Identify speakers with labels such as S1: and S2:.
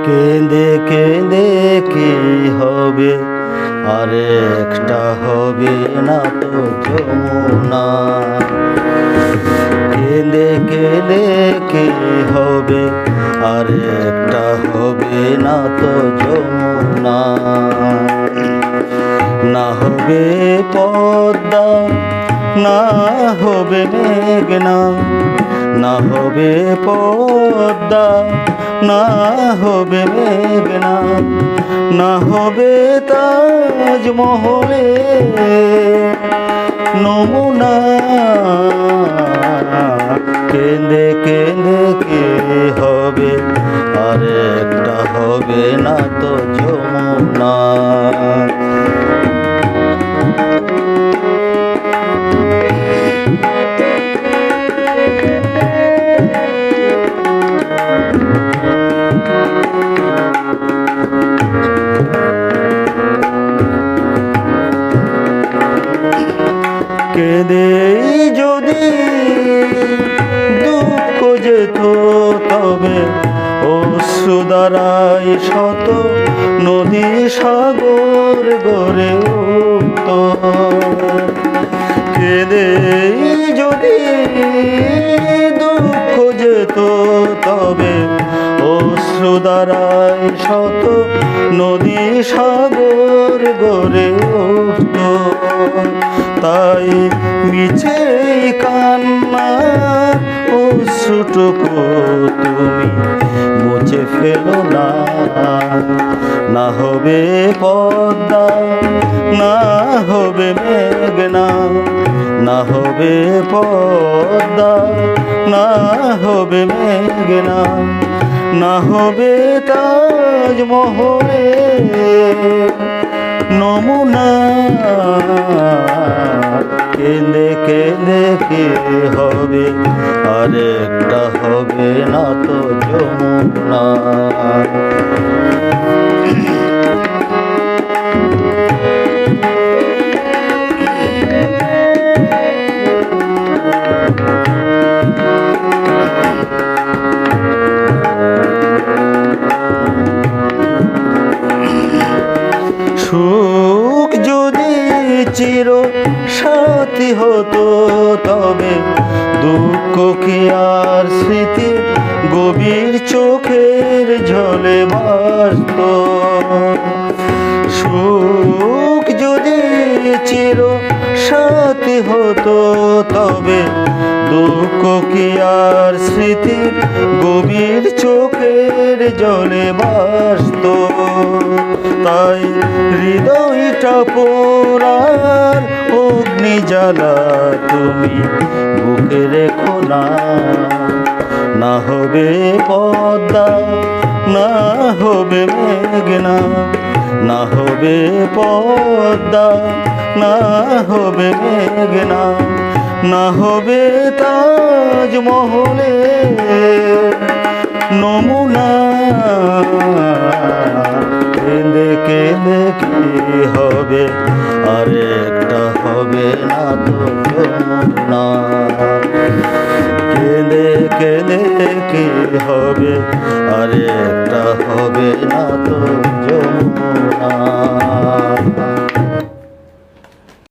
S1: কেঁদে কেঁদে কি হবে, আর একটা হবে না তো যমুনা। কেঁদে কেঁদে কি হবে, আর একটা হবে না তো যমুনা। না হবে পদ্মা, না হবে মেঘনা, না হবে পদ্মা, না হবে মেঘনা, না হবে তাজমহলে নমুনা। কেঁদে কেঁদে কি হবে, আর একটা হবে না তো যমুনা। কেঁদে যদি দুঃখ যেত, তবে অশ্রু দ্বারাই শত নদী সাগর গড়ে উঠত। কেঁদে যদি দুঃখ যেত, তবে অশ্রু দ্বারাই শত নদী সাগর গড়ে উঠত। তাই মিছে কান্না অশ্রুটুকু তুমি মুছে ফেলো না। না হবে পদ্মা, না হবে মেঘনা, না হবে পদ্মা, না হবে মেঘনা, না হবে তাজমহলে নমুনা। কেঁদে কেঁদে কি হবে, আর একটা হবে না তো যমুনা। সুখ যদি চির সাথী হতো, তবে দুঃখ কি আর স্মৃতি গভীর চোখের জলে ভাসত। সুখ যদি চির সাথী হতো, তবে দুঃখ কি আর স্মৃতি গভীর চোখের জলে ভাসত। তাই হৃদয়টা পোড়ার অগ্নি জ্বালা তুমি বুকে রেখো না। না হবে পদ্মা, না হবে মেঘনা, না হবে পদ্মা, না হবে মেঘনা, না হবে তাজমহলে নমুনা। কেঁদে কেঁদে কি হবে, আর একটা হবে না তো যমুনা। কেঁদে কেঁদে কি হবে, আর একটা হবে না তো যমুনা।